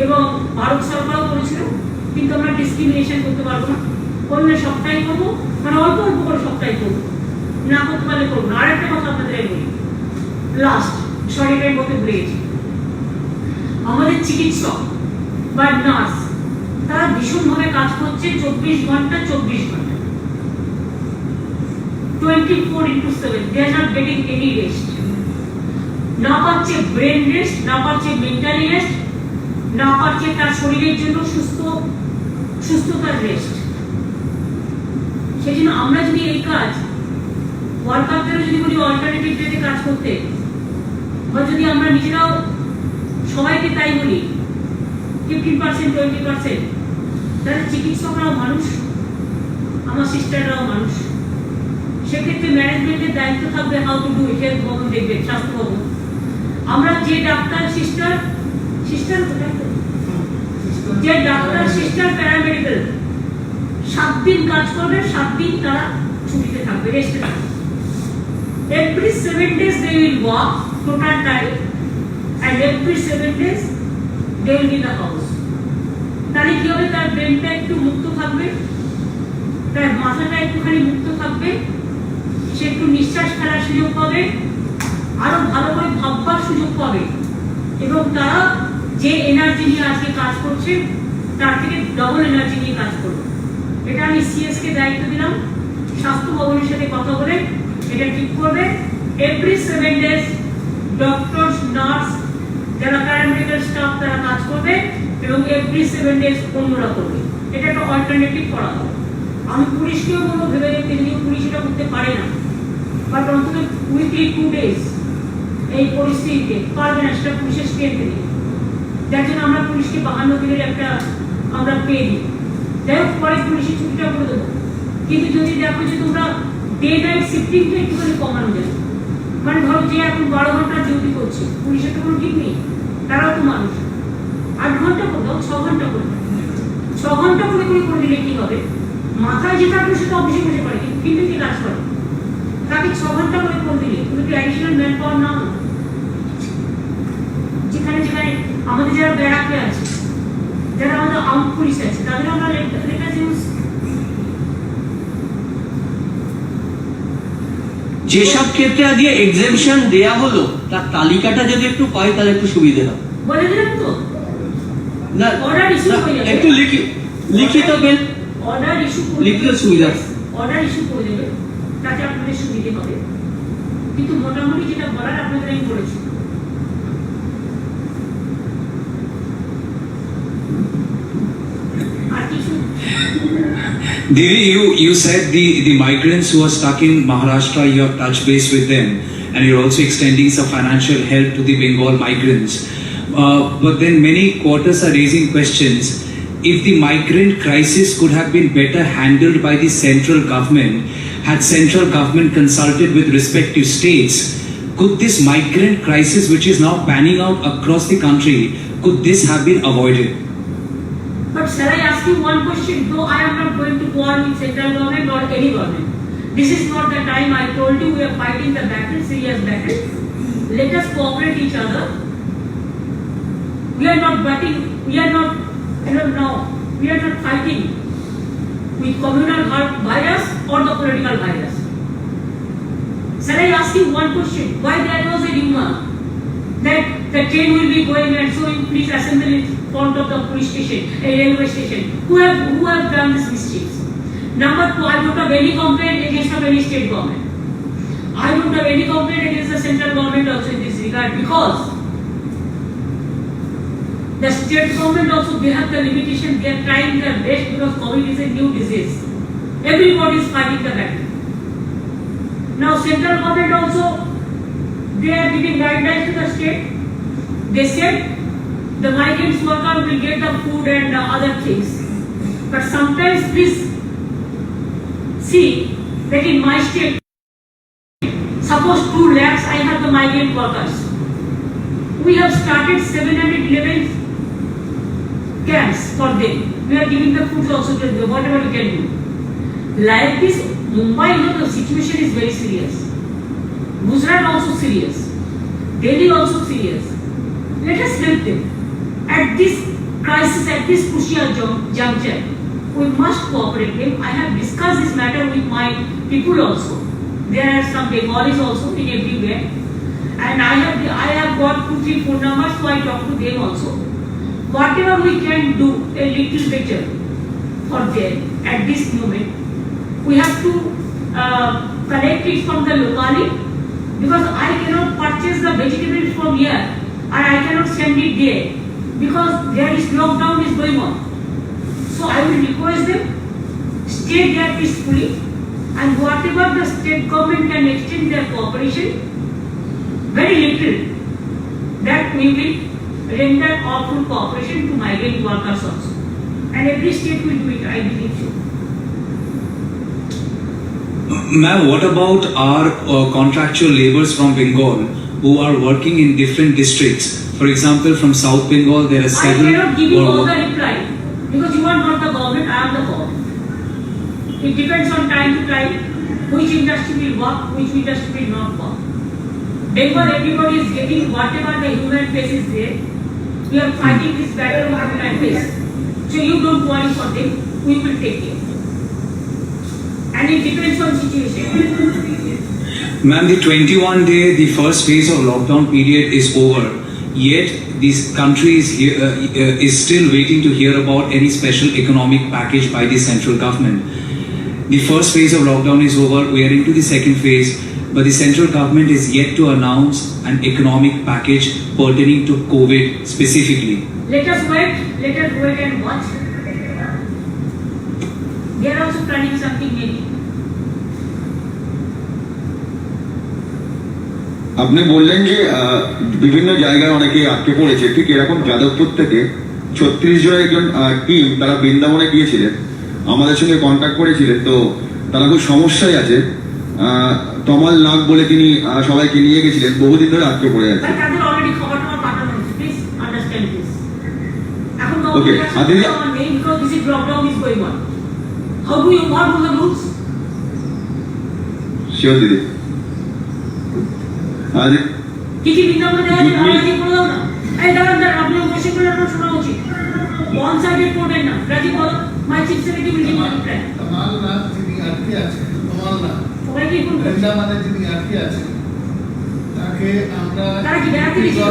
এবং ভারত সরকারও করেছিল। কিন্তু আমরা ডিসক্রিমিনেশন করতে পারবো না, করলে সবটাই করবো, মানে অল্প অল্প করে সবটাই করবো, না করতে পারলে করবো না। আর একটা কথা আপনাদের বলি, লাস্ট সরিটাই বলতে ভুলে গেছি, আমাদের চিকিৎসক বা নার্স তারা ভীষণভাবে কাজ করছে 24 ঘন্টা 24 ঘন্টা, 24/7, they are not getting any rest। না পাচ্ছে ব্রেন রেস্ট, না পাচ্ছে মেন্টালি রেস্ট, না পাচ্ছে তার শরীরের জন্য সুস্থতার রেস্ট। সেই জন্য আমরা যদি এই কাজ ওয়ার্কারদেরও যদি বলি অল্টারনেটিভ ডেতে কাজ করতে, বা যদি আমরা নিজেরাও সবাইকে তাই বলি 15% 20%, তাহলে চিকিৎসকরাও মানুষ, আমার সিস্টাররাও মানুষ। সেক্ষেত্রে ম্যানেজমেন্টের দায়িত্ব থাকবে how to do it, health ভবন দেখবে, স্বাস্থ্য ভবন। আমরা যে ডাক্তার সিস্টার যে ডাক্তার সিস্টার প্যারামেডিক্যাল 7 দিন কাজ করবে, 7 দিন তারা ছুটিতে থাকবে, রেস্টে থাকবে। Every 7 days they will work total time, and every 7 days they will be in the house। তাহলে কি হবে, তার ব্রেনটা একটু মুক্ত থাকবে, তার মাথাটা একটুখানি মুক্ত থাকবে, সে একটু নিঃশ্বাস ফেলার সুযোগ পাবে, আরো ভালো করে ভাববার সুযোগ পাবে, এবং তারা যে এনার্জি নিয়ে আজকে কাজ করছে তার থেকে ডবল এনার্জি নিয়ে কাজ করবে। এটা আমি সিএস কে দায়িত্ব দিলাম, স্বাস্থ্য ভবনের সাথে কথা বলে এটা ঠিক করবে। এভরি 7 days ডক্টরস, নার্স, যারা প্যারামেডিক্যাল স্টাফ তারা কাজ করবে, এবং এভরি 7 days অন্যরা করবে। এটা একটা অল্টারনেটিভ করা হবে। আমি পুলিশকেও বলবো ভেবে দেখতে, যদিও পুলিশ এটা করতে পারে না, বাট অন্তত উইকলি 2 days এই পরিস্থিতিতে পারবে না, সেটা পুলিশের স্ট্রেন্থ নেই। যার জন্য আমরা পুলিশকে 52 দিনের একটা আমরা পেয়ে দিই, যাই হোক পরে পুলিশের ছুটিটা করে দেবো। কিন্তু যদি দেখো যে তোমরা ডে নাইট শিফটিংটা একটুখানি কমানো যায়, মানে ধরো যে এখন 12 ঘন্টা ডিউটি করছে, পুলিশের তো কোনো ঠিক নেই, তারাও তো মানুষ, 8 ঘন্টা করে দাও, 6 ঘন্টা করে দাও। 6 ঘন্টা করে করে দিলে কি হবে, মাথায় যেটা আপনি সেটা অফিসে বসে পারে, কিন্তু কি কাজ করে, তাকে 6 ঘন্টা করে দিলে তুমি কি অ্যাডিশনাল ম্যান পাওয়ার না হলো। যেখানে যেখানে আমাদের যারা ব্যারাকে আছে, যারা আমাদের আউট পুলিশ আছে, তাদের আমরা লেটার ইউজ যেসব ক্ষেত্রে আজকে এক্সেমশন দেয়া হলো তার তালিকাটা যদি একটু পাই তাহলে একটু সুবিধা হবে। বলে দিলাম তো, না অর্ডার ইস্যু হয়ে যাবে, একটু লিখিত বেল অর্ডার ইস্যু লিখিত সুবিধা, অর্ডার ইস্যু করে দেবে, তাতে আপনাদের সুবিধে হবে। কিন্তু মোটামুটি যেটা বলার আপনাদের আমি বলেছি। আর কিছু Didi, you said the migrants who are stuck in Maharashtra, you have touched base with them, and you're also extending some financial help to the Bengal migrants. But then many quarters are raising questions. If the migrant crisis could have been better handled by the central government, had central government consulted with respective states, could this migrant crisis, which is now panning out across the country, could this have been avoided? But shall I ask you one question? Though I am not going to war with central government or any government, this is not the time. I told you we are fighting the battle, serious battle. Let us cooperate each other. We are not fighting. We are not. No, we are not fighting with communal virus or the political virus. Shall I ask you one question? Why there was a rumor that the train will be going and so please assemble in front of the police station, a railway station? Who have done these mistakes? Number 2, I don't have any complaint against any state government. I don't have any complaint against the central government also in this regard, because The state government also, they have the limitation, they are trying their best because COVID is a new disease. Everybody is fighting the battle. Now central government also, they are giving guidelines to the state. They said the migrant worker will get the food and other things. But sometimes please see that in my state, suppose 2 lakhs I have the migrant workers. We have started 711 camps for them. We are giving the food also to them, whatever we can do. Like this, Mumbai, the situation is very serious. Gujarat also serious. Delhi also serious. Let us help them. At this crisis, at this crucial juncture, we must cooperate them. I have discussed this matter with my people also. There are some Bengalis also in everywhere. And I have got 2-3 phone numbers, so I talk to them also. Whatever we can do a little better for them at this moment, we have to collect it from the locality, because I cannot purchase the vegetables from here and I cannot send it there because there is lockdown is going on. So I will request them, stay there peacefully, and whatever the state government can extend their cooperation, very little, that we will render our full cooperation to migrant workers also. And every state will do it, I believe so. Ma'am, what about our contractual laborers from Bengal who are working in different districts? For example, from South Bengal, there are 7. I cannot give you all the reply because you are not the government, I am the government. It depends on time to time which industry will work, which industry will not work. Bengal, everybody is getting whatever the human face is there. We are fighting this battle of human face. So you don't worry for them, we will take care. And it depends on situation. Ma'am, the 21-day, the first phase of lockdown period is over. Yet, this country is still waiting to hear about any special economic package by the central government. The first phase of lockdown is over, we are into the second phase, but the central government is yet to announce an economic package pertaining to COVID specifically. Let us wait and watch. They are also planning something maybe. আপনি বললেন যে বিভিন্ন জায়গায় অনেকে আটকে পড়েছে, ঠিক এরকম যাদবপুর থেকে 36 জনের একজন টিম তারা বৃন্দাবনে গিয়েছিলেন, আমাদের সঙ্গে কন্ট্যাক্ট করেছিলেন। তো তারা খুব সমস্যায় আছে। তমাল নাগ বলে তিনি সবাইকে নিয়ে গেছিলেন, বহুদিন ধরে আটকে পড়ে আছে। But তাদের already খবর পাঠানো হয়েছে, please understand this. এখন Okay, Aditya. because this is lockdown is going on. How do you work on the rules? Sure দিদি। কি কি বিজ্ঞাপন দেওয়া আছে রাজি করে দাও না। এই দাঁড়ান আপনি বসে করে আপনার শোনা উচিত। ওয়ান সাইডেড করবেন না। রাজি বলো, my chief secretary will give you reply. Tamal Nath যিনি আটকে আছেন, তমাল নাথ সবাইকে ফোন করছি। বৃন্দাবনে যিনি আটকে আছেন, তাকে আমরা তারা কি বেড়াতে গেছিল?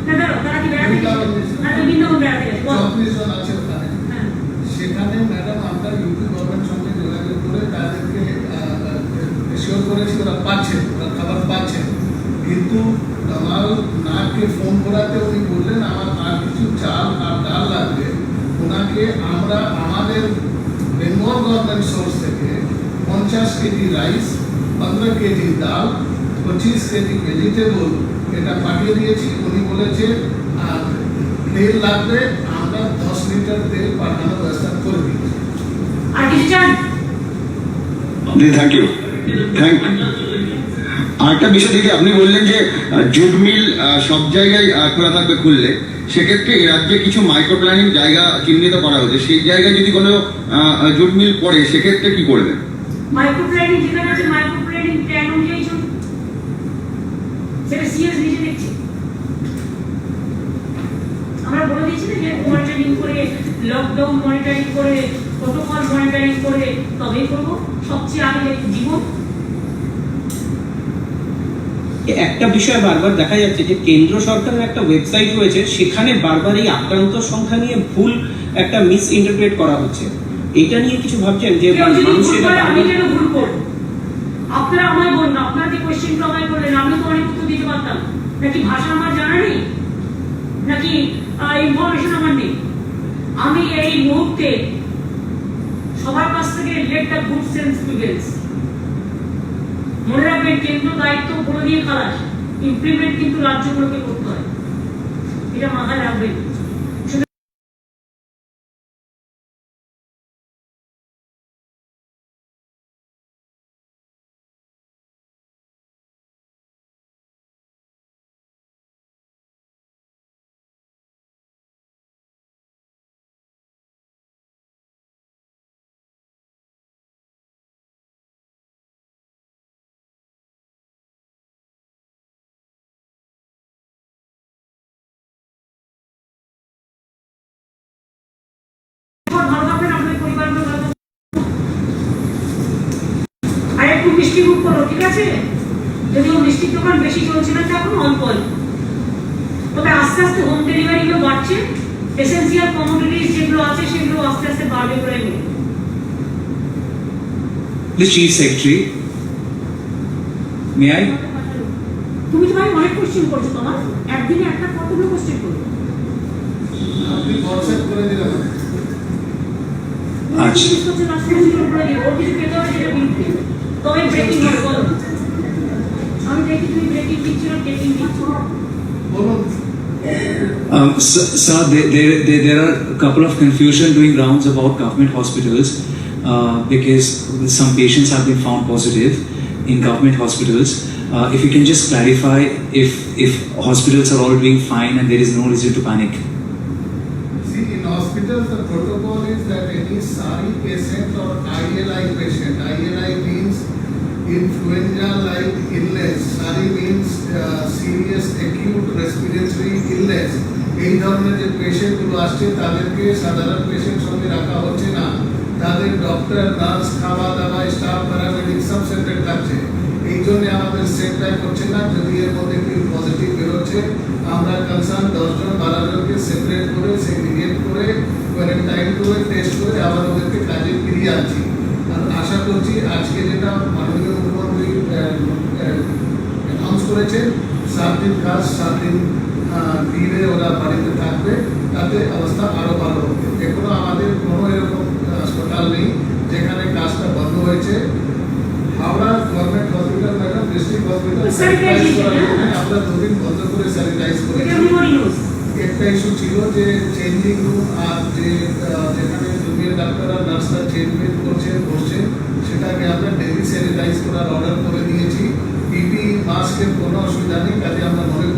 না দাঁড়াও, তারা কি বেড়াতে গেছিল? আর বৃন্দাবন বেড়াতে গেছে। 34 জন আছে ওখানে। হ্যাঁ। সেখানে ম্যাডাম আমরা ইউপি গভর্নমেন্ট সঙ্গে যোগাযোগ করে তাদেরকে এশিওর করেছি ওরা পাচ্ছে, ওরা খাবার পাচ্ছে। কিন্তু তমাল নাথকে ফোন করাতে উনি বললেন আমার আর কিছু চাল আর ডাল লাগবে। ওনাকে আমরা আমাদের বেঙ্গল গভর্নমেন্ট সোর্স থেকে 50 কেজি রাইস, 15 কেজি ডাল, 25 কেজি ভেজিটেবল এটা পাঠিয়ে দিয়েছি। উনি বলেছে আর তেল লাগবে, আমরা 10 লিটার তেল পাঠানোর ব্যবস্থা করে দিয়েছি। আর কিছু চান? Thank you. আরেকটা বিষয় দিদি, আপনি বললেন যে জুট মিল সব জায়গায় খোলা থাকবে খুললে, সেক্ষেত্রে এ রাজ্যে কিছু মাইক্রো প্ল্যানিং জায়গা চিহ্নিত করা হয়েছে, সেই জায়গায় যদি কোনো জুট মিল পড়ে সেক্ষেত্রে কি করবেন? মাইক্রো প্ল্যানিং যেখানে আছে মাইক্রো প্ল্যানিং প্ল্যান অনুযায়ী চলবে, সেটা সিএস নিজে দেখছে। আমরা বলে দিয়েছি না যে মনিটরিং করে, লকডাউন মনিটরিং করে, প্রোটোকল মনিটরিং করে তবেই করবো। সবচেয়ে আগে জীবন। একটা বিষয় বারবার দেখা যাচ্ছে যে কেন্দ্র সরকারের একটা ওয়েবসাইট রয়েছে, সেখানে বারবার এই আক্রান্ত সংখ্যা নিয়ে ভুল একটা মিস ইন্টারপ্রেট করা হচ্ছে। এটা নিয়ে কিছু ভাবছেন যে আমি কেন ভুল করবো? আপনারা আমায় বলুন, আপনারা যে কোয়েশ্চেনটা আমায় করলেন, আমি তো অনেক উত্তর দিতে পারতাম। নাকি ভাষা আমার জানা নেই? নাকি ইনফরমেশন আমার নেই? আমি এই মুহূর্তে সবার কাছ থেকে let the good sense prevails. মনে রাখবেন, কেন্দ্র দায়িত্ব বলে দিয়ে খালাস, ইমপ্লিমেন্ট কিন্তু রাজ্যগুলোকে করতে হয়, এটা মাথায় রাখবেন। ভালো থাকবেন, আপনাদের পরিবারগুলো ভালো থাকবে। আর একটু মিষ্টি মুখ করো, ঠিক আছে? যদিও মিষ্টির দোকান বেশি চলছে না, এখন অল্প অল্প, তবে আস্তে আস্তে হোম ডেলিভারি গুলো বাড়ছে। এসেন্সিয়াল কমোডিটিস যেগুলো আছে সেগুলো আস্তে আস্তে বাড়বে বলে মনে হয়। The Chief Secretary, may I? তুমি তো ভাই অনেক কোশ্চেন করছো, তোমার একদিনে একটা কতগুলো কোশ্চেন করবে? আপনি হোয়াটসঅ্যাপ করে দিলে হবে। আচ্ছা। ওর কিছু পেতে হবে যেটা বিলুপ্তি, তবে ব্রেকিং হবে। বলো, আমি দেখি তুমি ব্রেকিং দিচ্ছি না টেকিং দিচ্ছি। বলুন। Sir, there are a couple of confusion doing rounds about government hospitals because some patients have been found positive in government hospitals. If you can just clarify if hospitals are all doing fine and there is no reason to panic. See, in hospitals, the protocol is that any SARI patient or ILI patient, ILI means influenza-like illness, SARI means serious acute respiratory illness. এই ধরনের যে পেশেন্টগুলো আসছে তাদেরকে সাধারণ patient সঙ্গে রাখা হচ্ছে না, তাদের ডক্টর, নার্স, খাওয়া দাওয়া, স্টাফ, প্যারামেডিক সব সেপারেট থাকছে। এই জন্য আমাদের সেট টাইপ হচ্ছে না। যদি এর মধ্যে কেউ পজিটিভ বেরোচ্ছে, আমরা কনসার্ন 10 জন 12 জনকে সেপারেট করে সেগ্রিগেট করে কোয়ারেন্টাইন করে টেস্ট করে আবার ওদেরকে কাজে ফিরিয়ে আনছি। আর আশা করছি আজকে যেটা মাননীয় মুখ্যমন্ত্রী অ্যানাউন্স করেছেন, 7 দিন কাজ 7 দিন দিনে ওরা বাড়িতে থাকবে, তাতে অবস্থা আরো ভালো হবে। এখনো আমাদের কোনো এরকম হাসপাতাল নেই যেখানে কাজটা বন্ধ হয়েছে। Howrah government hospital, madam, district hospital আমরা 2 দিন বন্ধ করে স্যানিটাইজ করেছি। একটা ইস্যু ছিল যে চেঞ্জিং রুম আর যে যেখানে জুনিয়র ডাক্তার আর নার্সরা চেঞ্জমেন্ট করছেন বসছেন, সেটাকে আমরা ডেলি স্যানিটাইজ করার অর্ডার করে দিয়েছি। পিপি মাস্কের কোনো অসুবিধা নেই, কাজে আমরা মনে